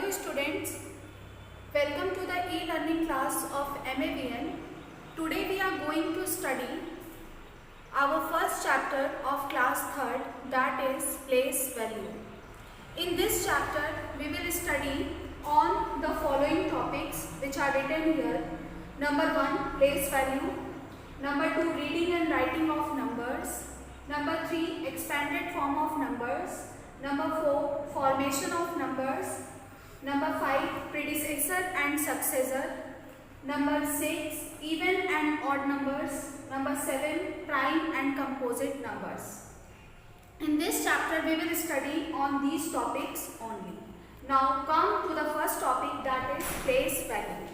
Hello students, welcome to the e-learning class of MAVN. Today we are going to study our first chapter of class 3rd, that is place value. In this chapter we will study on the following topics which are written here. Number 1, place value. Number 2, reading and writing of numbers. Number 3, expanded form of numbers. Number 4, formation of numbers. Number 5, predecessor and successor. Number 6, even and odd numbers. Number 7, prime and composite numbers. In this chapter we will study on these topics only. Now come to the first topic, that is place value.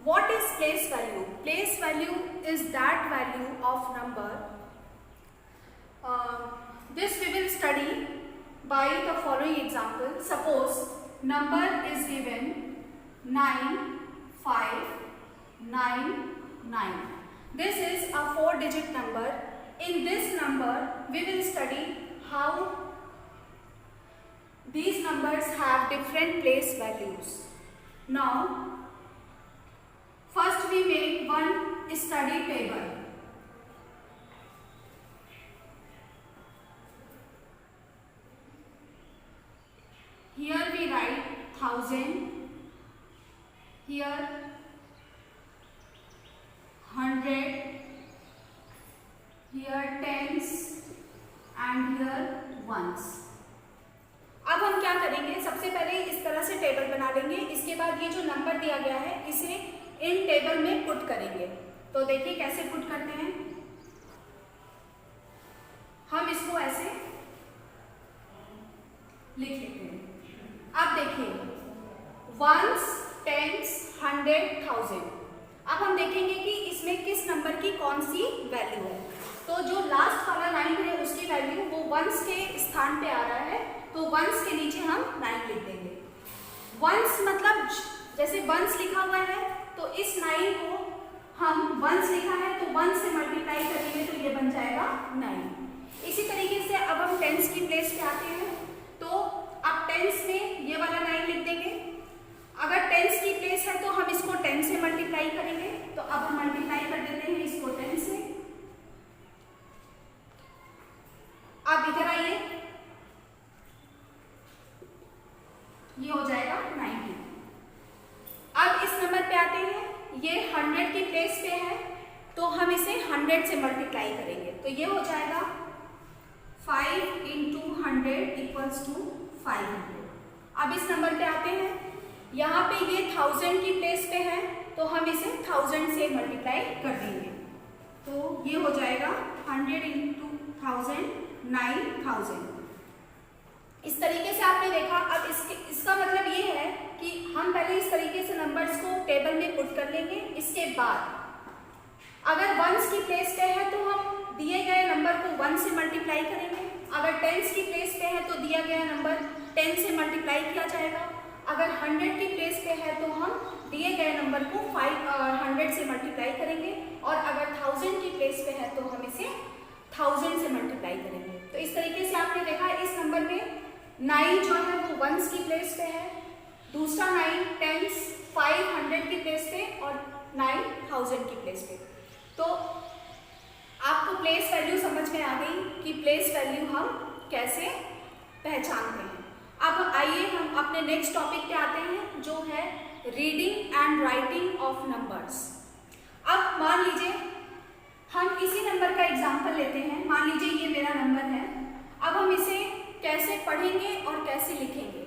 What is place value? Place value is that value of number. This we will study by the following example. Suppose number is given 9599. This is a 4-digit number. In this number we will study how these numbers have different place values. Now first we make one study table. Here we write 1000, here 100, here tens and here ones. अब हम क्या करेंगे, सबसे पहले इस तरह से table बना लेंगे. इसके बाद ये जो नंबर दिया गया है इसे इन टेबल में पुट करेंगे. तो देखिए कैसे पुट करते हैं. हम इसको ऐसे लिख लेते हैं. अब देखिए वंस, टेंस, 100, 1000. अब हम देखेंगे कि इसमें किस नंबर की कौन सी वैल्यू है. तो जो लास्ट वाला 9 है उसकी वैल्यू वो वंस के स्थान पे आ रहा है, तो वंस के नीचे हम 9 लिख देंगे. वंस मतलब जैसे वंस लिखा हुआ है तो इस 9 को हम वंस लिखा है तो 1 से मल्टीप्लाई करेंगे तो ये बन जाएगा 9. इसी तरीके से अब हम टेंस की प्लेस पे आते हैं. तो अब टेंस में ये वाला 9 लिख देंगे. अगर टेंस की प्लेस है तो हम इसको 10 से मल्टीप्लाई करेंगे. तो अब हम मल्टीप्लाई कर देते हैं इसको 10 से. अब इधर आइए, ये हो जाएगा 90. अब इस नंबर पे आते हैं, ये 100 की प्लेस पे है तो हम इसे 100 से मल्टीप्लाई करेंगे. तो ये हो जाएगा 5 × 100 = 500. अब इस नंबर पे आते हैं, यहाँ पे ये 1000 की प्लेस पे है तो हम इसे 1000 से मल्टीप्लाई कर देंगे. तो ये हो जाएगा 100 × 1000 9000. इस तरीके से आपने देखा. अब इसका मतलब ये है कि हम पहले इस तरीके से नंबर्स को टेबल में पुट कर लेंगे. इसके बाद अगर वंस की प्लेस पे है तो हम दिए गए नंबर को 1 से मल्टीप्लाई करेंगे. अगर टेंस की प्लेस पे है तो दिया गया नंबर 10 से मल्टीप्लाई किया जाएगा. अगर 100 की प्लेस पे है तो हम दिए गए नंबर को 100 से मल्टीप्लाई करेंगे. और अगर 1000 की प्लेस पे है तो हम इसे 1000 से मल्टीप्लाई करेंगे. तो इस तरीके से आपने देखा इस नंबर में 9 जो है वो वंस की प्लेस पे है, दूसरा 9 टेंस 500 की प्लेस पे और 9 1000 की प्लेस पे. तो आपको प्लेस वैल्यू समझ में आ गई कि प्लेस वैल्यू हम कैसे पहचानते हैं. अब आइए हम अपने नेक्स्ट टॉपिक पे आते हैं जो है reading and writing of numbers. अब मान लीजिए हम इसी नंबर का एग्जाम्पल लेते हैं. मान लीजिए ये मेरा नंबर है. अब हम इसे कैसे पढ़ेंगे और कैसे लिखेंगे.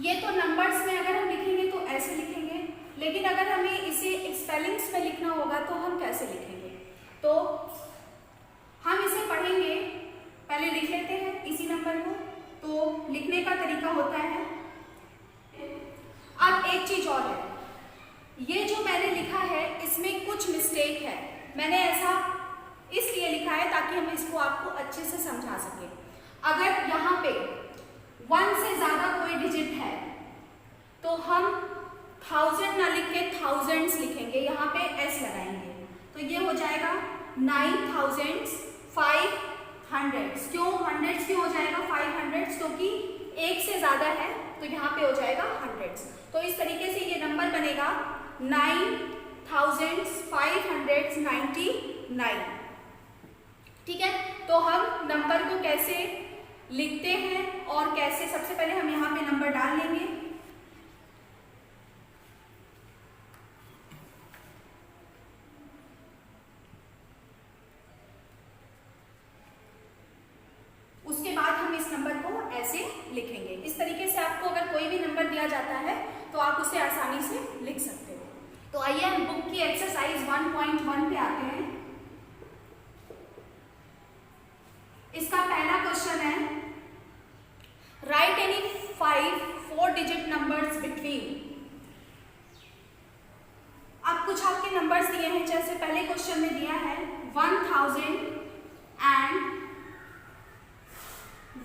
ये तो नंबर्स में अगर हम लिखेंगे तो ऐसे लिखेंगे, लेकिन अगर हमें इसे स्पेलिंग्स में लिखना होगा तो हम कैसे लिखेंगे. तो हम इसे पढ़ेंगे, पहले लिख लेते हैं इसी नंबर को. तो लिखने का तरीका होता है. अब एक चीज और है, ये जो मैंने लिखा है इसमें कुछ मिस्टेक है. मैंने ऐसा इसलिए लिखा है ताकि हम इसको आपको अच्छे से समझा सकें. अगर यहाँ पे 1 से ज्यादा कोई डिजिट है तो हम 1000 ना लिख के thousands लिखेंगे, यहाँ पे s लगाएंगे. तो ये हो जाएगा 9500. क्यों 100 क्यों हो जाएगा 500? क्योंकि 1 से ज्यादा है तो यहाँ पे हो जाएगा हंड्रेड्स। तो इस तरीके से ये नंबर बनेगा 9599। ठीक है, तो हम नंबर को कैसे लिखते हैं और कैसे, सबसे पहले हम यहाँ पे नंबर डाल लेंगे। उसके बाद हम इस नंबर को ऐसे लिखेंगे। इस तरीके से आपको अगर कोई भी नंबर दिया जाता है तो आप उसे आसानी से लिख सकते हो। तो आइए हम बुक की एक्सरसाइज 1.1 पे आते हैं। इसका पहला क्वेश्चन है, right any 5 4-digit numbers between. अब कुछ आपके नंबर्स दिए हैं, जैसे पहले क्वेश्चन में दिया है 1000 एंड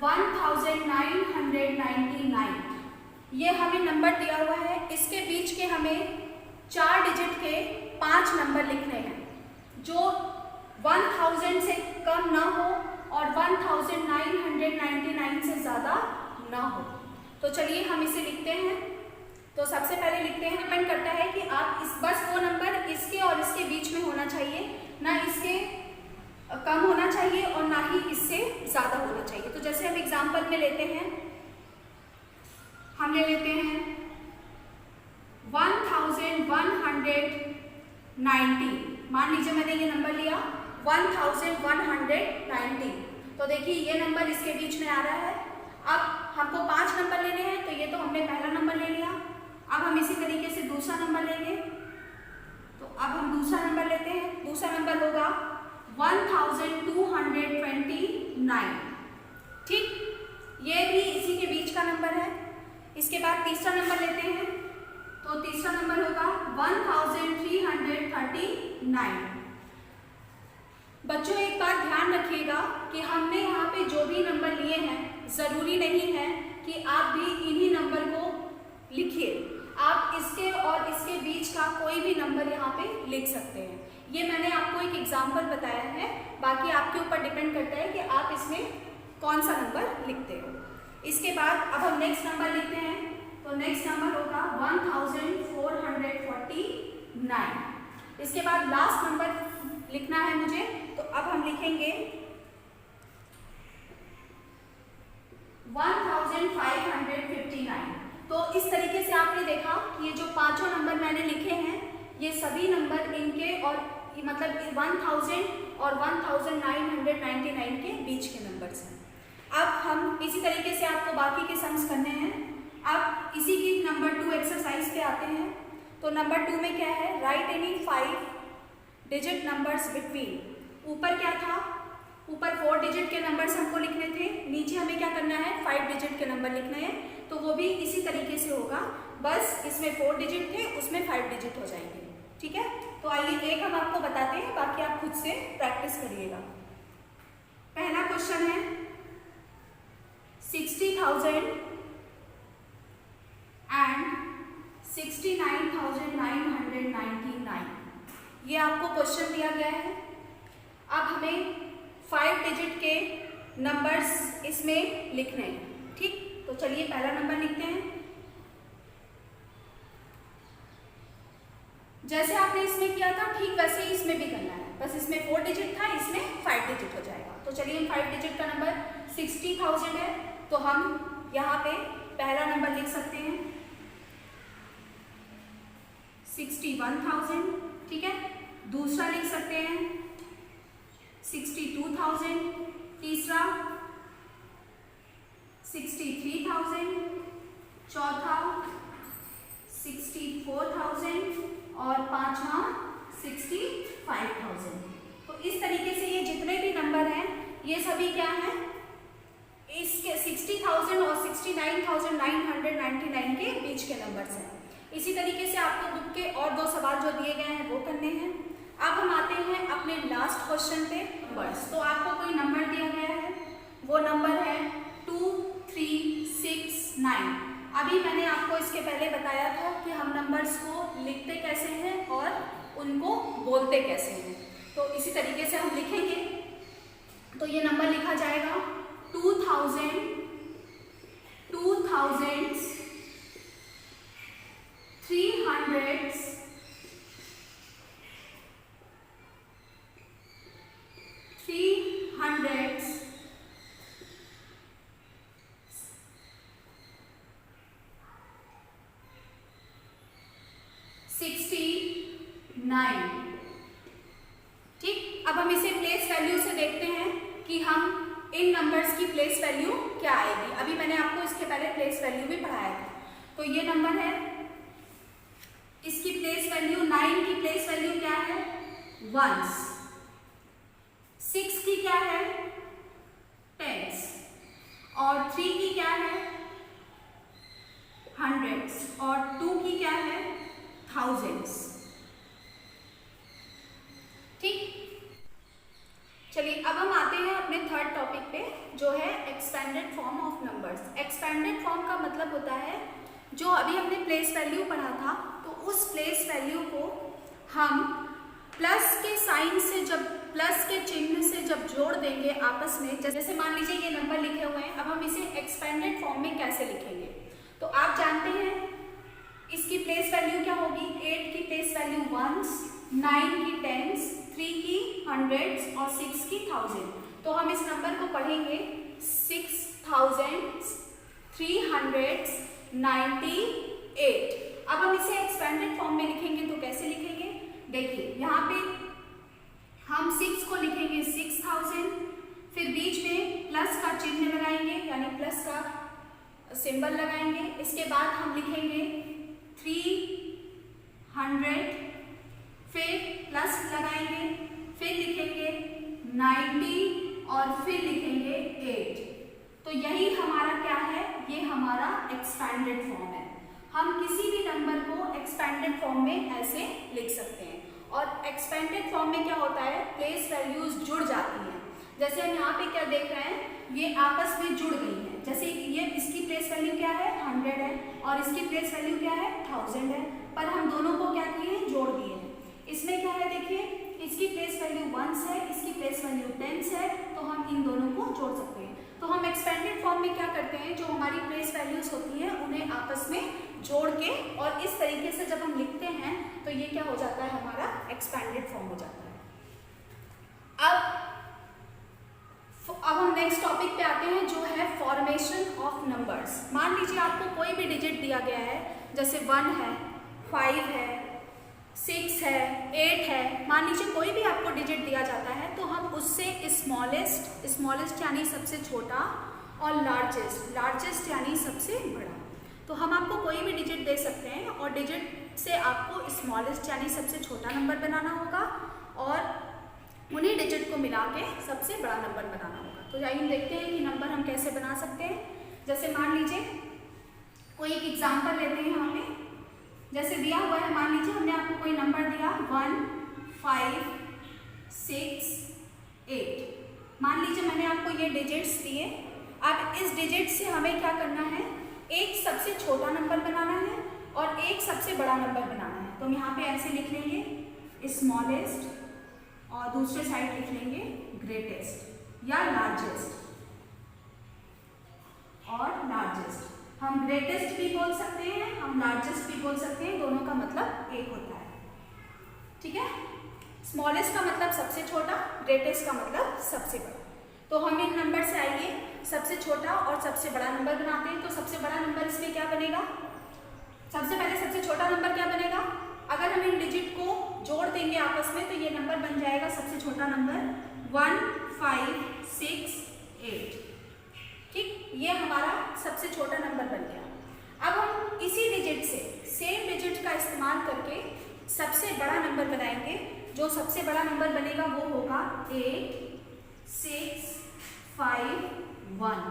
1999। ये हमें नंबर दिया हुआ है, इसके बीच के हमें 4 डिजिट के 5 नंबर लिखने हैं जो 1000 से कम ना हो और 1999 से ज़्यादा ना हो। तो चलिए हम इसे लिखते हैं। तो सबसे पहले लिखते हैं, डिपेंड करता है कि आप इस बस वो नंबर इसके और इसके बीच में होना चाहिए, ना इसके कम होना चाहिए और ना ही इससे ज़्यादा होना चाहिए। तो जैसे हम एग्जाम्पल में लेते हैं, हम ले लेते हैं 1190। मान लीजिए मैंने ये नंबर लिया 1190। तो देखिए ये नंबर इसके बीच में आ रहा है। अब हमको 5 नंबर लेने हैं, तो ये तो हमने पहला नंबर ले लिया। अब हम इसी तरीके से दूसरा नंबर लेंगे। तो अब हम दूसरा नंबर लेते हैं, दूसरा नंबर होगा 1229। ठीक, ये भी इसी के बीच का नंबर है। इसके बाद तीसरा नंबर लेते हैं, तो तीसरा नंबर होगा 1339। बच्चों एक बात ध्यान रखिएगा कि हमने यहाँ पे जो भी नंबर लिए हैं, ज़रूरी नहीं है कि आप भी इन्हीं नंबर को लिखिए। आप इसके और इसके बीच का कोई भी नंबर यहाँ पे लिख सकते हैं। ये मैंने आपको एक एग्जाम्पल बताया है, बाकी आपके ऊपर डिपेंड करता है कि आप इसमें कौन सा नंबर लिखते हो। इसके बाद अब हम नेक्स्ट नंबर लिखते हैं। तो नेक्स्ट नंबर होगा 1449। इसके बाद लास्ट नंबर लिखना है मुझे, तो अब हम लिखेंगे 1559। तो इस तरीके से आपने देखा कि ये जो पांचों नंबर मैंने लिखे हैं, ये सभी नंबर इनके और मतलब 1000 और 1999 के बीच के नंबर्स हैं। अब हम इसी तरीके से आपको बाकी के सम्स करने हैं। अब इसी की नंबर 2 एक्सरसाइज पे आते हैं। तो नंबर 2 में क्या है, right any 5-digit numbers between. ऊपर क्या था, ऊपर 4 डिजिट के नंबर्स हमको लिखने थे, नीचे हमें क्या करना है 5 डिजिट के नंबर लिखने हैं। तो वो भी इसी तरीके से होगा, बस इसमें 4 डिजिट थे, उसमें 5 डिजिट हो जाएंगे। ठीक है, तो आइए एक हम आपको बताते हैं, बाकी आप खुद से प्रैक्टिस करिएगा। पहला क्वेश्चन है 60,000 एंड 69,999। ये आपको क्वेश्चन दिया गया है। अब हमें 5 डिजिट के नंबर्स इसमें लिखने हैं। ठीक, तो चलिए पहला नंबर लिखते हैं। जैसे आपने इसमें किया था ठीक वैसे ही इसमें भी करना है, बस इसमें 4 डिजिट था, इसमें 5 डिजिट हो जाएगा। तो चलिए हम 5 डिजिट का नंबर 60,000 है, तो हम यहाँ पे पहला नंबर लिख सकते हैं 61,000। ठीक है, दूसरा लिख सकते हैं 62,000, तीसरा 63,000, चौथा 64,000 और पांचवा 65,000। तो इस तरीके से ये जितने भी नंबर हैं ये सभी क्या हैं, इसके 60,000 और 69,999 के बीच के नंबर्स हैं। इसी तरीके से आपको बुक के और 2 सवाल जो दिए गए हैं वो करने हैं। अब हम आते हैं अपने लास्ट क्वेश्चन पे, नंबर्स। तो आपको कोई नंबर दिया गया है, वो नंबर है 2369। अभी मैंने आपको इसके पहले बताया था कि हम नंबर्स को लिखते कैसे हैं और उनको बोलते कैसे हैं। तो इसी तरीके से हम लिखेंगे। तो ये नंबर लिखा जाएगा 2000s प्लेस वैल्यू क्या आएगी। अभी मैंने आपको इसके पहले प्लेस वैल्यू भी पढ़ाया था। तो ये नंबर है, इसकी प्लेस वैल्यू 9 की प्लेस वैल्यू क्या है, वंस। 6 की क्या है, टेंस। और 3 की क्या है, हंड्रेड्स। और 2 की क्या है, थाउजेंड्स। ठीक, चलिए अब हम आते हैं अपने थर्ड टॉपिक पे, जो है expanded form of numbers. Expanded form का मतलब होता है, जो अभी हमने प्लेस वैल्यू पढ़ा था, तो उस प्लेस वैल्यू को हम प्लस के साइन से, जब प्लस के चिन्ह से जब जोड़ देंगे आपस में, जैसे मान लीजिए ये नंबर लिखे हुए हैं, अब हम इसे एक्सपेंडेड फॉर्म में कैसे लिखेंगे। तो आप जानते हैं इसकी प्लेस वैल्यू क्या होगी, 8 की प्लेस वैल्यू वंस, 9 की टेंस, 3 की हंड्रेड्स और 6 की थाउजेंड। तो हम इस नंबर को पढ़ेंगे 6398। अब हम इसे एक्सपेंडेड फॉर्म में लिखेंगे तो कैसे लिखेंगे, देखिए यहाँ पे हम 6 को लिखेंगे 6000, फिर बीच में प्लस का चिन्ह लगाएंगे, यानी प्लस का सिंबल लगाएंगे। इसके बाद हम लिखेंगे 300, फिर प्लस लगाएंगे, फिर लिखेंगे 90 और फिर लिखेंगे 8। तो यही हमारा क्या है, ये हमारा एक्सपेंडेड फॉर्म है। हम किसी भी नंबर को एक्सपेंडेड फॉर्म में ऐसे लिख सकते हैं। और एक्सपेंडेड फॉर्म में क्या होता है, प्लेस वैल्यूज जुड़ जाती हैं। जैसे हम यहाँ पे क्या देख रहे हैं, ये आपस में जुड़ गई हैं। जैसे ये इसकी प्लेस वैल्यू क्या है, 100 है, और इसकी प्लेस वैल्यू क्या है, 1000 है, पर हम दोनों को क्या किए, जोड़ दिए हैं। इसमें क्या है, देखिए इसकी प्लेस वैल्यू 1 है, इसकी प्लेस वैल्यू 10 है, तो हम इन दोनों को जोड़ सकते हैं। तो हम एक्सपेंडेड फॉर्म में क्या करते हैं, जो हमारी प्लेस वैल्यूज होती हैं उन्हें आपस में जोड़ के और इस तरीके से जब हम लिखते हैं तो ये क्या हो जाता है, हमारा एक्सपेंडेड फॉर्म हो जाता है। अब हम नेक्स्ट टॉपिक पे आते हैं, जो है फॉर्मेशन ऑफ नंबर्स। मान लीजिए आपको कोई भी डिजिट दिया गया है, जैसे 1 है, 5 है, 6 है, 8 है, मान लीजिए कोई भी आपको डिजिट दिया जाता है, तो हम उससे स्मॉलेस्ट यानी सबसे छोटा, और लार्जेस्ट यानी सबसे बड़ा। तो हम आपको कोई भी डिजिट दे सकते हैं और डिजिट से आपको स्मॉलेस्ट यानी सबसे छोटा नंबर बनाना होगा और उन्हीं डिजिट को मिला के सबसे बड़ा नंबर बनाना होगा। तो आइए देखते हैं कि नंबर हम कैसे बना सकते हैं। जैसे मान लीजिए कोई एक एग्जाम्पल लेते हैं यहाँ पे, जैसे दिया हुआ है, मान लीजिए हमने आपको कोई नंबर दिया 1 5 6 8। मान लीजिए मैंने आपको ये डिजिट्स दिए। अब इस डिजिट से हमें क्या करना है, एक सबसे छोटा नंबर बनाना है और एक सबसे बड़ा नंबर बनाना है। तो हम यहाँ पे ऐसे लिख लेंगे स्मॉलेस्ट और दूसरे साइड लिख लेंगे ग्रेटेस्ट या लार्जेस्ट। हम ग्रेटेस्ट भी बोल सकते हैं, हम लार्जेस्ट भी बोल सकते हैं, दोनों का मतलब एक होता है। ठीक है, स्मॉलेस्ट का मतलब सबसे छोटा, ग्रेटेस्ट का मतलब सबसे बड़ा। तो हम इन नंबर से आइए सबसे छोटा और सबसे बड़ा नंबर बनाते हैं। तो सबसे बड़ा नंबर इसमें क्या बनेगा, सबसे पहले सबसे छोटा नंबर क्या बनेगा, अगर हम इन डिजिट को जोड़ देंगे आपस में तो ये नंबर बन जाएगा सबसे छोटा नंबर 1 5 6 8। ठीक, ये हमारा सबसे छोटा नंबर बन गया। अब हम इसी डिजिट से, सेम डिजिट का इस्तेमाल करके सबसे बड़ा नंबर बनाएंगे। जो सबसे बड़ा नंबर बनेगा वो होगा 8 6 5 1।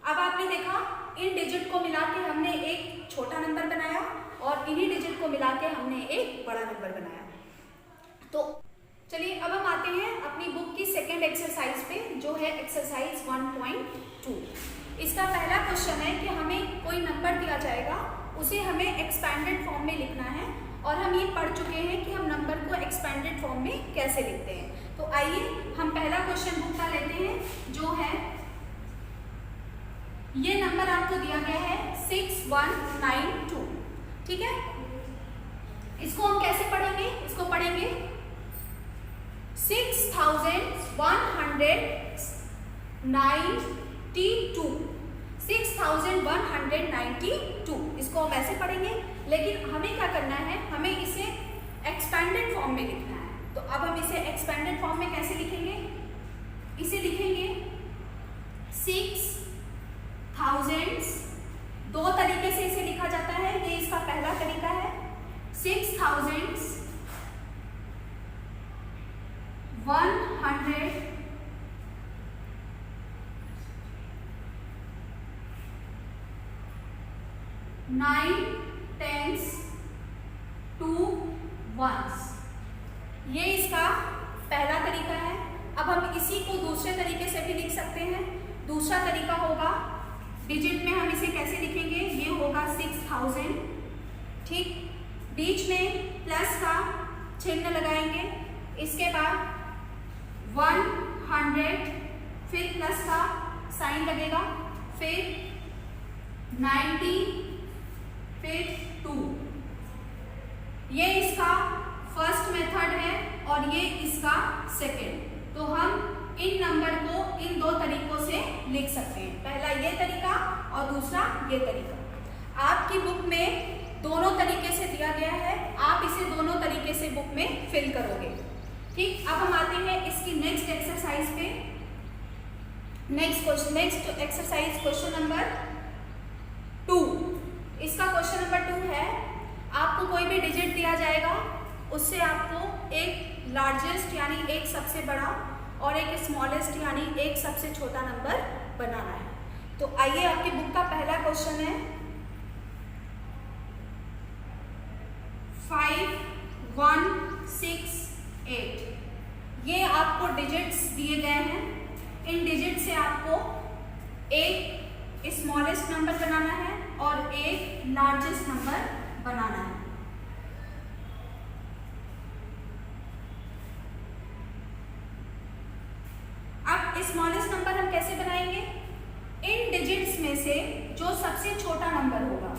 अब आपने देखा इन डिजिट को मिला के हमने एक छोटा नंबर बनाया और इन्हीं डिजिट को मिला के हमने एक बड़ा नंबर बनाया। तो चलिए अब हम आते हैं अपनी बुक की सेकेंड एक्सरसाइज पे, जो है एक्सरसाइज 1.2। इसका पहला क्वेश्चन है कि हमें कोई नंबर दिया जाएगा, उसे हमें एक्सपेंडेड फॉर्म में लिखना है और हम ये पढ़ चुके हैं कि हम नंबर को एक्सपेंडेड फॉर्म में कैसे लिखते हैं। तो आइए हम पहला क्वेश्चन बुक का लेते हैं, जो है ये नंबर आपको दिया गया है 6192। ठीक है, इसको हम कैसे पढ़ेंगे, इसको पढ़ेंगे 6192। इसको हम ऐसे पढ़ेंगे, लेकिन हमें क्या करना है, हमें इसे एक्सपेंडेड फॉर्म में लिखना है। तो अब हम इसे एक्सपेंडेड फॉर्म में कैसे लिखेंगे, इसे लिखेंगे 6 thousands, दो तरीके से इसे लिखा जाता है, ये इसका पहला तरीका है। 6 thousands 100 9 tens 2 ones, ये इसका पहला तरीका है। अब हम इसी को दूसरे तरीके से भी लिख सकते हैं। दूसरा तरीका होगा, डिजिट में हम इसे कैसे लिखेंगे, ये होगा 6000, ठीक, बीच में प्लस का चिन्ह लगाएंगे, इसके बाद 100, फिर प्लस का साइन लगेगा, फिर 90, फिर 2। ये इसका फर्स्ट मेथड है और ये इसका सेकेंड। तो हम इन नंबर को इन दो तरीकों से लिख सकते हैं, पहला ये तरीका और दूसरा ये तरीका। आपकी बुक में दोनों तरीके से दिया गया है, आप इसे दोनों तरीके से बुक में फिल करोगे, ठीक। अब हम आते हैं इसकी नेक्स्ट एक्सरसाइज पे। Next exercise question number 2। इसका क्वेश्चन नंबर 2 है, आपको कोई भी डिजिट दिया जाएगा, उससे आपको एक लार्जेस्ट यानी एक सबसे बड़ा और एक स्मॉलेस्ट यानी एक सबसे छोटा नंबर बनाना है। तो आइए, आपकी बुक का पहला क्वेश्चन है 5 1 6 8। ये आपको डिजिट्स दिए गए हैं, इन डिजिट से आपको एक स्मॉलेस्ट नंबर बनाना है और एक लार्जेस्ट नंबर बनाना है। अब स्मॉलेस्ट नंबर हम कैसे बनाएंगे, इन डिजिट्स में से जो सबसे छोटा नंबर होगा,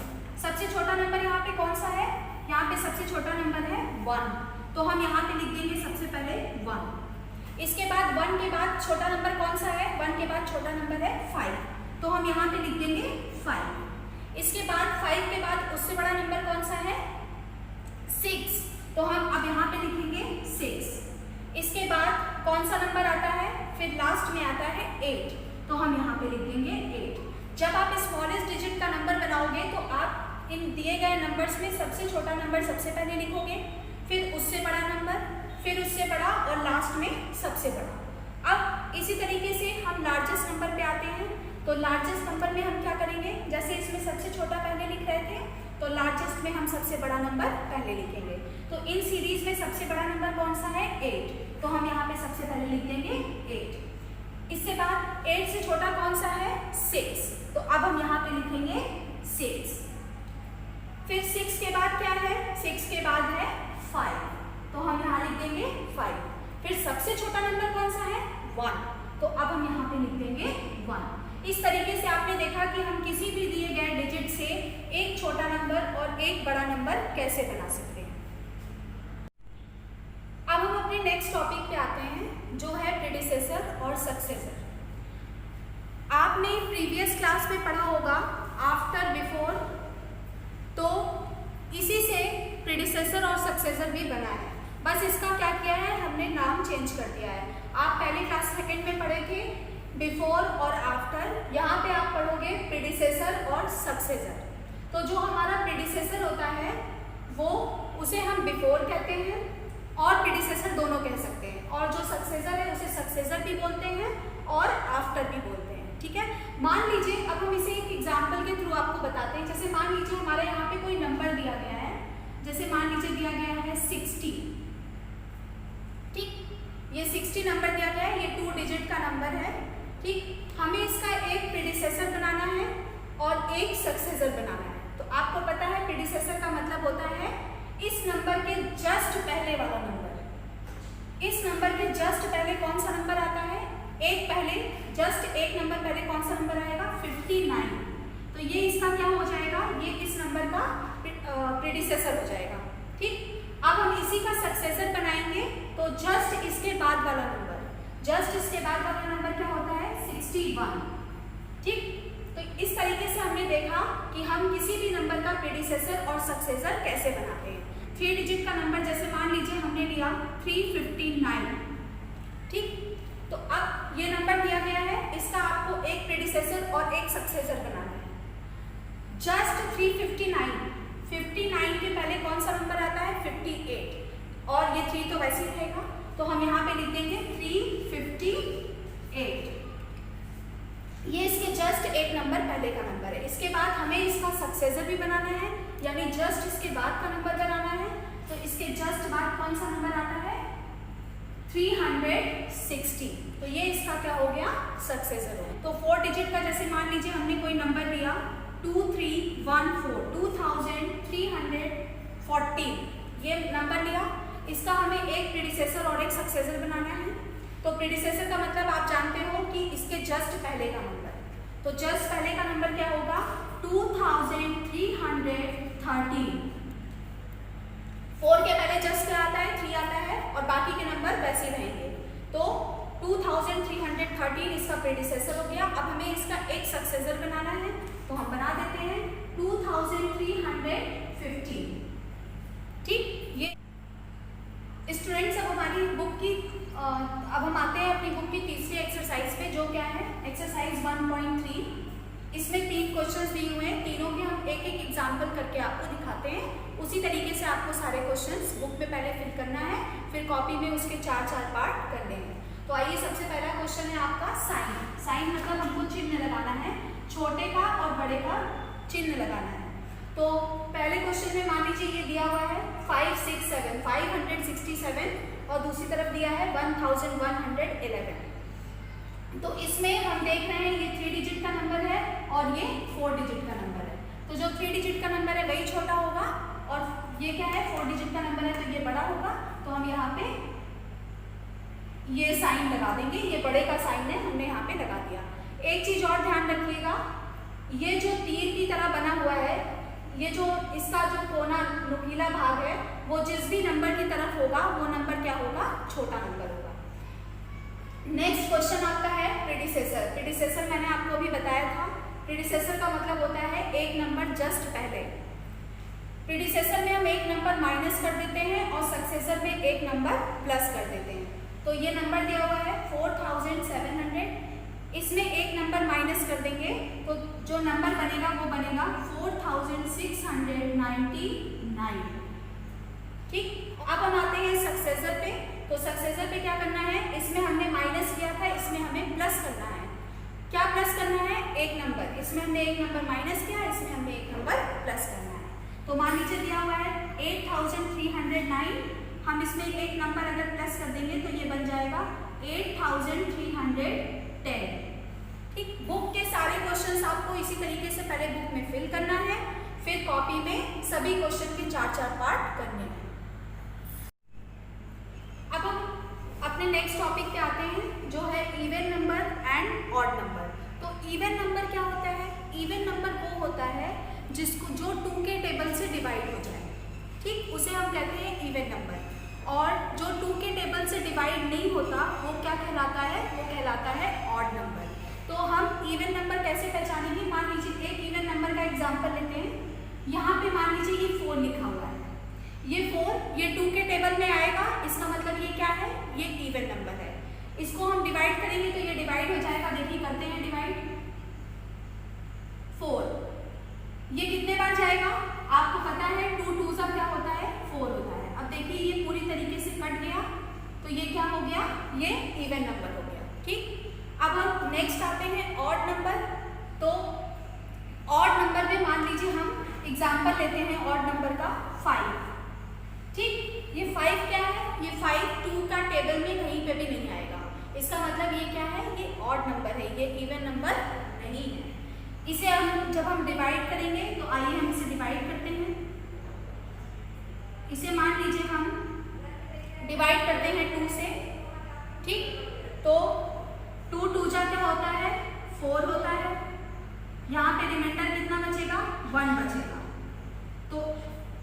सबसे छोटा नंबर यहाँ पे कौन सा है, यहाँ पे सबसे छोटा नंबर है 1, तो हम यहाँ पे लिख देंगे सबसे पहले 1। इसके बाद 1 के बाद छोटा नंबर कौन सा है, 1 के बाद छोटा नंबर है 5, तो हम यहाँ पे लिख देंगे 5। इसके बाद 5 के बाद उससे बड़ा नंबर कौन सा है 6, तो हम अब यहाँ पे लिखेंगे 6। इसके बाद कौन सा नंबर आता है, फिर लास्ट में आता है 8, तो हम यहाँ पे लिख देंगे 8। जब आप स्मॉलेस्ट डिजिट का नंबर बनाओगे तो आप इन दिए गए नंबर्स में सबसे छोटा नंबर सबसे पहले लिखोगे, फिर उससे बड़ा नंबर, फिर उससे बड़ा और लास्ट में सबसे बड़ा। अब इसी तरीके से हम लार्जेस्ट नंबर पे आते हैं। तो लार्जेस्ट नंबर में हम क्या करेंगे, जैसे इसमें सबसे छोटा पहले लिख रहे थे, तो लार्जेस्ट में हम सबसे बड़ा नंबर पहले लिखेंगे। तो इन सीरीज में सबसे बड़ा नंबर कौन सा है 8, तो हम यहाँ पे सबसे पहले लिख देंगे 8। इसके बाद 8 से छोटा कौन सा है 6, तो अब हम यहाँ पे लिखेंगे 6। फिर 6 के बाद क्या है, 6 के बाद है 5, तो हम यहाँ लिख देंगे 5। फिर सबसे छोटा नंबर कौन सा है 1, तो अब हम यहाँ पे लिख देंगे 1। इस तरीके से आपने देखा कि हम किसी भी दिए गए डिजिट से एक छोटा नंबर और एक बड़ा नंबर कैसे बना सकते हैं। अब हम अपने नेक्स्ट टॉपिक पे आते हैं, जो है प्रीडिसेसर और सक्सेसर। आपने प्रीवियस क्लास में पढ़ा होगा आफ्टर बिफोर, तो इसी से प्रीडिसेसर और सक्सेसर भी बना है, बस इसका क्या किया है, हमने नाम चेंज कर दिया है। आप पहले क्लास सेकेंड में पढ़े थे बिफोर और आफ्टर, यहाँ पे आप पढ़ोगे प्रीडिसेसर और सक्सेसर। तो जो हमारा प्रीडिसेसर होता है वो उसे हम बिफोर कहते हैं और प्रीडिसेसर दोनों कह सकते हैं, और जो सक्सेसर है उसे सक्सेसर भी बोलते हैं और आफ्टर भी बोलते हैं, ठीक है। मान लीजिए, अब हम इसे एक एग्जाम्पल के थ्रू आपको बताते हैं। जैसे मान लीजिए हमारे यहाँ पे कोई नंबर दिया गया है, जैसे मान लीजिए दिया गया है 60, ठीक, ये 60 नंबर दिया गया है, ये 2 डिजिट का नंबर है, ठीक। हमें इसका एक प्रीडिसेसर बनाना है और एक सक्सेसर बनाना है। तो आपको पता है प्रीडिसेसर का मतलब होता है इस नंबर के जस्ट पहले वाला नंबर। इस नंबर के जस्ट पहले कौन सा नंबर आता है, एक पहले, जस्ट एक नंबर पहले कौन सा नंबर आएगा 59, तो ये इसका क्या हो जाएगा, ये इस नंबर का प्रीडिसेसर हो जाएगा, ठीक। अब हम इसी का सक्सेसर बनाएंगे, तो जस्ट इसके बाद वाला नंबर, जस्ट इसके बाद वाला नंबर क्या होता है 61, ठीक। तो इस तरीके से हमने देखा कि हम किसी भी नंबर का प्रीडिसेसर और सक्सेसर कैसे बनाते हैं। 3 डिजिट का नंबर जैसे मान लीजिए हमने लिया 359, ठीक। तो अब ये नंबर दिया गया है, इसका आपको एक प्रेडिसेसर और एक सक्सेसर बनाना है। जस्ट 359, 59 के पहले कौन सा नंबर आता है? 58, और ये 3 तो वैसे ही रहेगा, तो हम यहाँ पे लिख देंगे 358। ये इसके जस्ट एक नंबर पहले का नंबर है। इसके बाद हमें इसका सक्सेसर भी बनाना है, यानी जस्ट इसके बाद का नंबर बनाना है। तो इसके जस्ट बाद कौन सा नंबर आता है? 360। तो ये इसका क्या हो गया? सक्सेसर हो। तो 4 डिजिट का जैसे मान लीजिए हमने कोई नंबर लिया 2314, 2340, ये नंबर लिया। इसका हमें एक प्रीडिसेसर और एक सक्सेसर बनाना है। तो प्रीडिसेसर का मतलब आप जानते हो कि इसके जस्ट पहले का नंबर। तो जस्ट पहले का नंबर क्या होगा? 2313। 4 के पहले जस्ट क्या आता है? 3 आता है, और बाकी के नंबर वैसे रहेंगे। तो 2313 इसका प्रीडिसेसर हो गया। अब हमें इसका एक सक्सेसर बनाना है, तो हम बना देते हैं 2315। ठीक, ये स्टूडेंट्स अब हमारी बुक की अब हम आते हैं अपनी बुक की तीसरी एक्सरसाइज पे, जो क्या है? एक्सरसाइज 1.3। इसमें 3 क्वेश्चंस दिए हुए हैं, तीनों के हम एक एक एग्जाम्पल करके आपको दिखाते हैं। उसी तरीके से आपको सारे क्वेश्चंस बुक में पहले फिल करना है, फिर कॉपी में उसके 4-4 पार्ट करने हैं। तो आइए, सबसे पहला क्वेश्चन है आपका साइन। साइन मतलब हमको चिन्ह लगाना है, छोटे का और बड़े का चिन्ह लगाना है। तो पहले क्वेश्चन में मान लीजिए ये दिया हुआ है 567, 567, और दूसरी तरफ दिया है 1111। तो इसमें हम देख रहे हैं ये 3 डिजिट का नंबर है और ये 4 डिजिट का नंबर है। तो जो 3 डिजिट का नंबर है वही छोटा होगा, और ये क्या है? 4 डिजिट का नंबर है, तो ये बड़ा होगा। तो हम यहाँ पे ये साइन लगा देंगे, ये बड़े का साइन है, हमने यहाँ पे लगा दिया। एक चीज और ध्यान रखिएगा, ये जो तीर की तरह बना हुआ है, ये जो इसका जो कोना नुकीला भाग है, वो जिस भी नंबर की तरफ होगा वो नंबर क्या होगा? छोटा नंबर होगा। नेक्स्ट क्वेश्चन आपका है प्रीडिसेसर। प्रीडिसेसर मैंने आपको अभी बताया था, प्रीडिसेसर का मतलब होता है एक नंबर जस्ट पहले। प्रीडिसेसर में हम एक नंबर माइनस कर देते हैं और सक्सेसर में एक नंबर प्लस कर देते हैं। तो ये नंबर दिया हुआ है 4700, इसमें एक नंबर माइनस कर देंगे तो जो नंबर बनेगा वो बनेगा 4699। ठीक, अब हम आते हैं सक्सेसर पे। तो सक्सेसर पे क्या करना है? इसमें हमने माइनस किया था, इसमें हमें प्लस करना है। क्या प्लस करना है? एक नंबर। इसमें हमने एक नंबर माइनस किया, इसमें हमने एक नंबर प्लस करना है। तो मान लीजिए दिया हुआ है 8309, हम इसमें एक नंबर अगर प्लस कर देंगे तो ये बन जाएगा 8310। ठीक, बुक के सारे क्वेश्चंस आपको इसी तरीके से पहले बुक में फिल करना है, फिर कॉपी में सभी क्वेश्चन के 4-4 पार्ट करने हैं। अब हम अपने नेक्स्ट टॉपिक पे आते हैं, जो है even number and odd number. तो इवन नंबर क्या होता है? इवन नंबर वो होता है जिसको जो 2 के टेबल से डिवाइड हो जाए। ठीक, उसे हम कहते हैं इवन नंबर। और जो 2 के टेबल से डिवाइड नहीं होता वो क्या कहलाता है? वो कहलाता है ऑड नंबर। तो हम इवन नंबर कैसे पहचानेंगे? मान लीजिए एक इवन नंबर का एग्जांपल लेते हैं। यहाँ पे मान लीजिए ये 4 लिखा हुआ है, ये 4 ये 2 के टेबल में आएगा, इसका मतलब ये क्या है? ये इवन नंबर है। इसको हम डिवाइड करेंगे तो ये डिवाइड हो जाएगा। देखिए, करते हैं डिवाइड। 4 ये कितने बार जाएगा? आपको पता है 2 2 सा क्या होता है? 4 होता है। अब देखिए ये पूरी तरीके से कट गया, तो ये क्या हो गया? ये इवन नंबर हो गया। ठीक, अब हम नेक्स्ट आते हैं ऑड नंबर। तो ऑड नंबर में मान लीजिए हम एग्जांपल लेते हैं ऑड नंबर का 5। ठीक, ये 5 क्या है? ये 5 2 का टेबल में कहीं पे भी नहीं आएगा। इसका मतलब ये क्या है? ये ऑड नंबर है, ये इवन नंबर नहीं है। इसे हम जब हम डिवाइड करेंगे तो आइए हम इसे डिवाइड करते हैं। इसे मान लीजिए हम डिवाइड करते हैं 2 से। ठीक, तो 2 2 जा क्या होता है? 4 होता है। यहाँ पे रिमाइंडर कितना बचेगा? 1 बचेगा। तो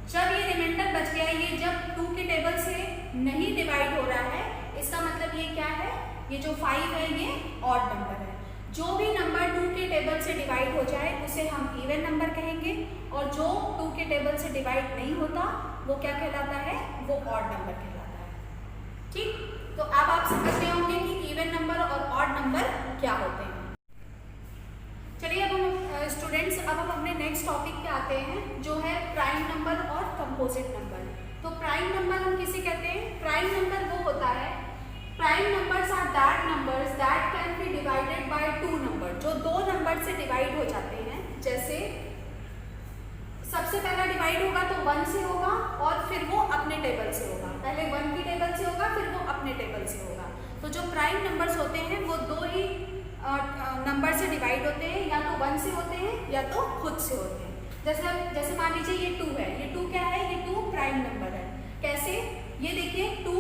जब ये रिमाइंडर बच गया, ये जब 2 के टेबल से नहीं डिवाइड हो रहा है, इसका मतलब ये क्या है? ये जो 5 है ये ऑड नंबर है। जो भी नंबर 2 के टेबल से डिवाइड हो जाए उसे हम इवन नंबर कहेंगे, और जो 2 के टेबल से डिवाइड नहीं होता वो क्या कहलाता है? वो ऑड नंबर कहलाता है। ठीक, तो अब आप समझ गए होंगे कि इवन नंबर और ऑड नंबर क्या होते हैं। स्टूडेंट्स, अब हम अपने नेक्स्ट टॉपिक पे आते हैं जो है प्राइम नंबर और कंपोजिट नंबर। तो प्राइम नंबर हम किसे कहते हैं? प्राइम नंबर वो होता है, prime numbers are that numbers that can be divided by two number, जो दो नंबर से डिवाइड हो जाते हैं। जैसे सबसे पहला डिवाइड होगा तो 1 से होगा और फिर वो अपने टेबल से होगा, पहले 1 की टेबल से होगा फिर वो अपने टेबल से होगा। तो जो प्राइम नंबर्स होते हैं वो दो ही नंबर से डिवाइड होते हैं, या तो 1 से होते हैं या तो खुद से होते हैं। जैसे मान लीजिए ये 2 है, ये 2 क्या है? ये 2 प्राइम नंबर है। कैसे? ये देखिए 2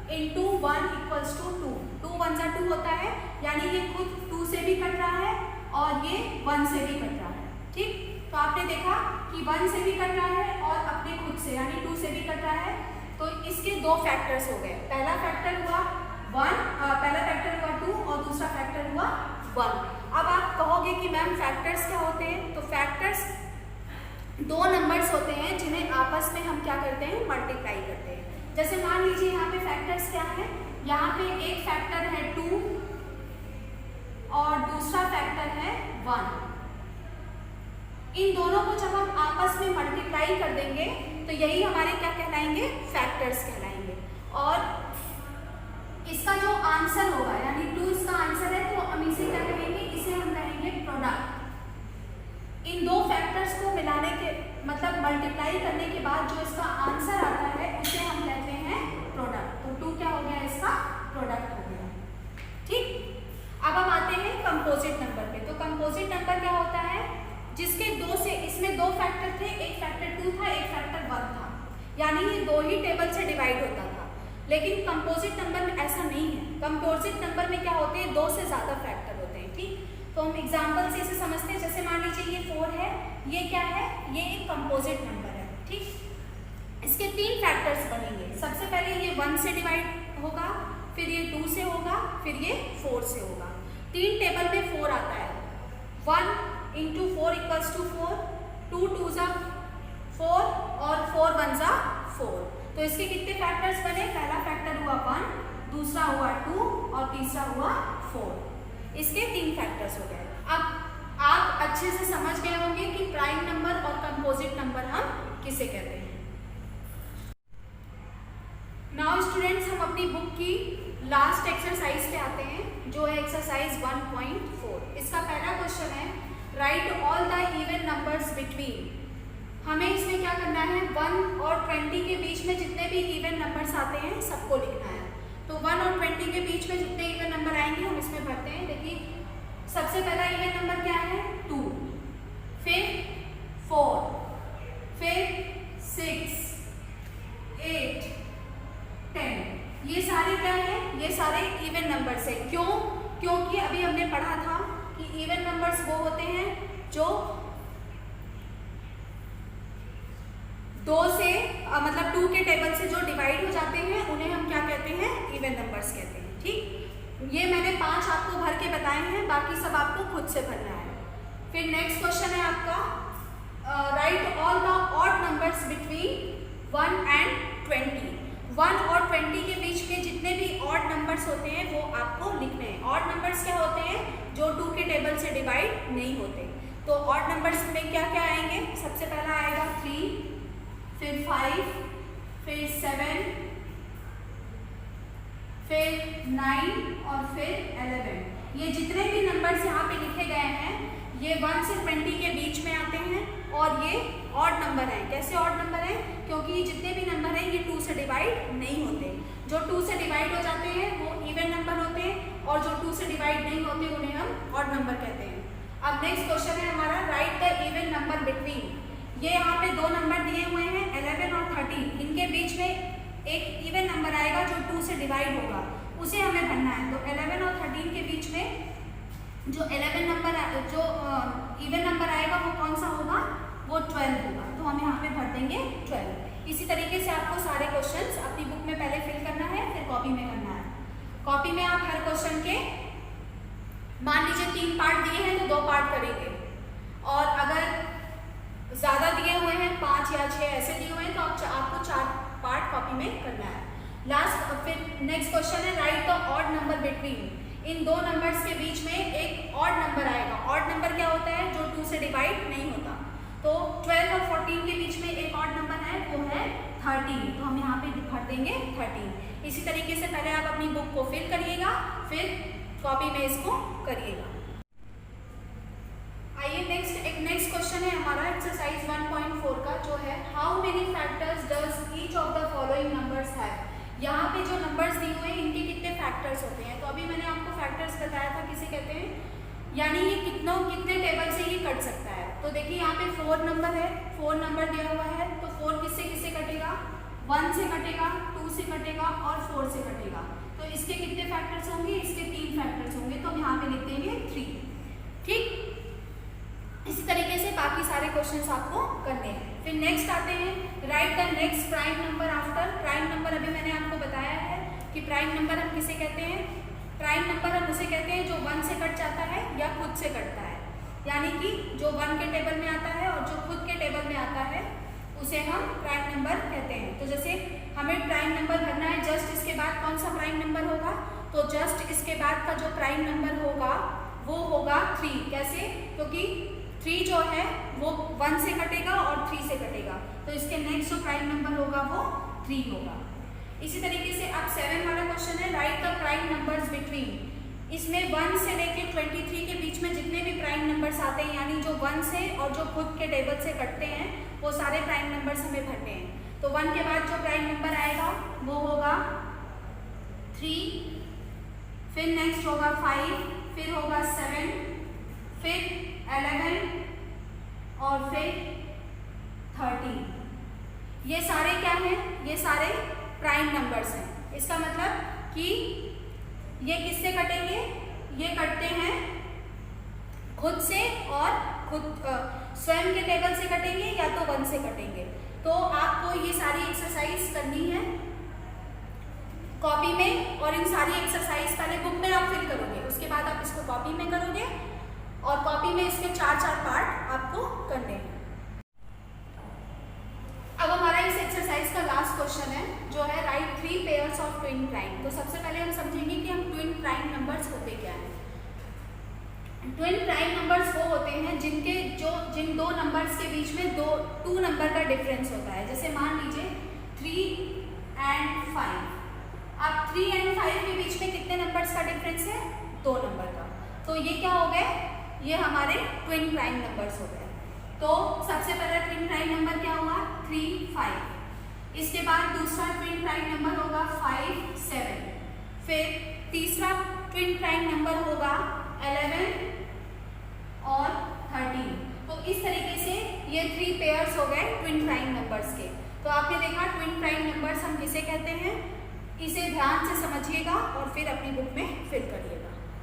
× 1 = 2, 2 1 = 2 होता है, यानी ये खुद 2 से भी कट रहा है और ये 1 से भी कट रहा है। ठीक, तो आपने देखा कि 1 से भी कट रहा है और अपने खुद से यानी 2 से भी कट रहा है। तो इसके दो फैक्टर्स हो गए, पहला फैक्टर हुआ 2 और दूसरा फैक्टर हुआ 1। अब आप कहोगे कि मैम फैक्टर्स क्या होते हैं? तो फैक्टर्स दो नंबर्स होते हैं जिन्हें आपस में हम क्या करते हैं? मल्टीप्लाई करते हैं। जैसे मान लीजिए यहाँ पे फैक्टर्स क्या है? यहाँ पे एक फैक्टर है 2 और दूसरा फैक्टर है 1। इन दोनों को जब हम आपस में मल्टीप्लाई कर देंगे तो यही हमारे क्या कहलाएंगे? फैक्टर्स कहलाएंगे। और इसका जो आंसर होगा, यानी 2 इसका आंसर है, तो हम इसे क्या कहेंगे? इसे हम कहेंगे प्रोडक्ट। इन दो फैक्टर्स को मिलाने के मतलब मल्टीप्लाई करने के बाद जो इसका आंसर आता है उसे हम कहते हैं प्रोडक्ट। तो 2 क्या हो गया? इसका प्रोडक्ट हो गया। ठीक, अब हम आते हैं कंपोजिट नंबर पे। तो कंपोजिट नंबर क्या होता है? जिसके दो से, इसमें दो फैक्टर थे, एक फैक्टर 2 था, एक फैक्टर 1 था, यानी ये दो ही टेबल से डिवाइड होता था। लेकिन कंपोजिट नंबर में ऐसा नहीं है। कंपोजिट नंबर में क्या होते हैं? 2 से ज्यादा फैक्टर होते हैं। ठीक, तो हम एग्जांपल से इसे समझते हैं। जैसे मान लीजिए ये 4 है, ये क्या है? ये एक कंपोजिट नंबर है। ठीक, इसके 3 फैक्टर्स बनेंगे। सबसे पहले ये 1 से डिवाइड होगा, फिर ये 2 से होगा, फिर ये 4 से होगा। 3 टेबल में 4 आता है, 1 × 4 = 4, 2 2 = 4 और 4 1 = 4। तो इसके कितने फैक्टर्स बने? पहला फैक्टर हुआ 1, दूसरा हुआ 2 और तीसरा हुआ 4। इसके 3 फैक्टर्स हो गए। अब आप अच्छे से समझ गए होंगे कि प्राइम नंबर और कंपोजिट नंबर हम किसे कहते हैं। नाउ स्टूडेंट्स, हम अपनी बुक की लास्ट एक्सरसाइज पे आते हैं जो है एक्सरसाइज 1.4। इसका पहला क्वेश्चन है right all the even numbers between. हमें इसमें क्या करना है? 1 और 20 के बीच में जितने भी इवन नंबर्स आते हैं सबको लिखना है। तो 1 और 20 के बीच में जितने इवन नंबर आएंगे हम इसमें भरते हैं। देखिए सबसे पहला इवन नंबर क्या है? 2, फिर 4, फिर 6, 8, 10। ये सारे क्या है? ये सारे इवन नंबर्स है। क्यों? क्योंकि अभी हमने पढ़ा था कि इवन नंबर्स वो होते हैं जो 2 से मतलब 2 के टेबल से जो डिवाइड हो जाते हैं उन्हें हम क्या कहते हैं? इवन नंबर्स कहते हैं। ठीक, ये मैंने 5 आपको भर के बताए हैं, बाकी सब आपको खुद से भरना है। फिर नेक्स्ट क्वेश्चन है आपका right all the odd numbers between 1 and 20। 1 और 20 के बीच में जितने भी ऑड नंबर्स होते हैं वो आपको लिखने हैं। ऑड नंबर्स क्या होते हैं? जो 2 के टेबल से डिवाइड नहीं होते। तो ऑड नंबर्स में क्या क्या आएंगे? सबसे पहला आएगा 3, फिर 5, फिर 7, फिर 9 और फिर 11। ये जितने भी नंबर्स यहाँ पे लिखे गए हैं ये 1 से 20 के बीच में आते हैं और ये ऑड नंबर हैं। कैसे ऑड नंबर हैं? क्योंकि जितने भी नंबर हैं ये 2 से डिवाइड नहीं होते। जो 2 से डिवाइड हो जाते हैं वो इवन नंबर होते हैं और जो 2 से डिवाइड नहीं होते उन्हें हम ऑड नंबर कहते हैं। अब नेक्स्ट क्वेश्चन है हमारा right the even number between. ये यहाँ पे 2 नंबर दिए हुए हैं 11 और 13। इनके बीच में एक इवन नंबर आएगा जो 2 से डिवाइड होगा, उसे हमें भरना है। तो 11 और 13 के बीच में जो 11 नंबर जो इवन नंबर आएगा वो कौन सा होगा? वो 12 होगा। तो हम यहाँ पे भर देंगे 12। इसी तरीके से आपको सारे क्वेश्चंस अपनी बुक में पहले फिल करना है, फिर कॉपी में करना है। कॉपी में आप हर क्वेश्चन के मान लीजिए 3 पार्ट दिए हैं तो 2 पार्ट करेंगे, और अगर ज़्यादा दिए हुए हैं 5 या 6 ऐसे दिए हुए हैं तो आपको 4 पार्ट कॉपी में करना है। लास्ट फिर नेक्स्ट क्वेश्चन है right the odd number between. इन दो नंबर्स के बीच में एक ऑड नंबर आएगा। ऑड नंबर क्या होता है? जो 2 से डिवाइड नहीं होता। तो 12 और 14 के बीच में एक ऑड नंबर है, वो है 13। तो हम यहाँ पे भर देंगे 13। इसी तरीके से पहले आप अपनी बुक को फिल करिएगा, फिर कॉपी में इसको करिएगा। आइए नेक्स्ट क्वेश्चन है हमारा एक्सरसाइज 1.4 का, जो है how many factors does each of the following numbers have. यहाँ पे जो नंबर्स दिए हुए हैं इनके कितने फैक्टर्स होते हैं। तो अभी मैंने आपको फैक्टर्स बताया था, किसे कहते हैं, यानी ये कितने टेबल से ये कट सकता है। तो देखिए यहाँ पे 4 नंबर है, 4 नंबर दिया हुआ है, तो 4 किससे कटेगा? 1 से कटेगा, 2 से कटेगा और 4 से कटेगा। तो इसके कितने फैक्टर्स होंगे? इसके 3 फैक्टर्स होंगे। तो हम यहाँ पे लिख देंगे 3। ठीक, इसी तरीके से बाकी सारे क्वेश्चंस आपको करने हैं। फिर नेक्स्ट आते हैं, right the next prime number after. Prime number अभी मैंने आपको बताया है कि प्राइम नंबर हम किसे कहते हैं? प्राइम नंबर हम उसे कहते हैं जो 1 से कट जाता है या खुद से कटता है, यानी कि जो 1 के टेबल में आता है और जो खुद के टेबल में आता है उसे हम प्राइम नंबर कहते हैं। तो जैसे हमें प्राइम नंबर भरना है, जस्ट इसके बाद कौन सा प्राइम नंबर होगा? तो जस्ट इसके बाद का जो प्राइम नंबर होगा वो होगा 3। कैसे? क्योंकि 3 जो है वो 1 से कटेगा और 3 से कटेगा, तो इसके नेक्स्ट जो प्राइम नंबर होगा वो 3 होगा। इसी तरीके से अब 7 वाला क्वेश्चन है, right the prime numbers between. इसमें 1 से लेके 23 के बीच में जितने भी प्राइम नंबर्स आते हैं, यानी जो 1 से और जो खुद के टेबल से कटते हैं, वो सारे प्राइम नंबर्स हमें भरने हैं। तो 1 के बाद जो प्राइम नंबर आएगा वो होगा 3, फिर नेक्स्ट होगा 5, फिर होगा 7, फिर 11 और फिर 13। ये सारे क्या हैं? ये सारे प्राइम नंबर्स हैं। इसका मतलब कि ये किससे कटेंगे? ये कटते हैं खुद से, और खुद स्वयं के टेबल से कटेंगे या तो 1 से कटेंगे। तो आपको ये सारी एक्सरसाइज करनी है कॉपी में, और इन सारी एक्सरसाइज पहले बुक में आप फिल करोगे, उसके बाद आप इसको कॉपी में करोगे और कॉपी में इसके 4-4 पार्ट आपको करने हैं। अब हमारा इस एक्सरसाइज का लास्ट क्वेश्चन है, जो है right 3 pairs of twin prime. तो सबसे पहले हम समझेंगे कि हम ट्विन प्राइम नंबर्स होते क्या हैं। ट्विन प्राइम नंबर्स वो होते हैं जिन दो नंबर्स के बीच में 2 नंबर का डिफरेंस होता है। जैसे मान लीजिए 3 and 5। अब 3 and 5 के बीच में कितने नंबर्स का डिफरेंस है? 2 नंबर का। तो ये क्या हो गए? ये हमारे ट्विन प्राइम नंबर्स हो गए। तो सबसे पहला ट्विन प्राइम नंबर क्या हुआ? 3, 5। इसके बाद दूसरा ट्विन प्राइम नंबर होगा 5, 7। फिर तीसरा ट्विन प्राइम नंबर होगा 11 और 13। तो इस तरीके से ये 3 पेयर्स हो गए ट्विन प्राइम नंबर्स के। तो आपने देखा ट्विन प्राइम नंबर्स हम किसे कहते हैं, इसे ध्यान से समझिएगा और फिर अपनी बुक में फिल करिएगा।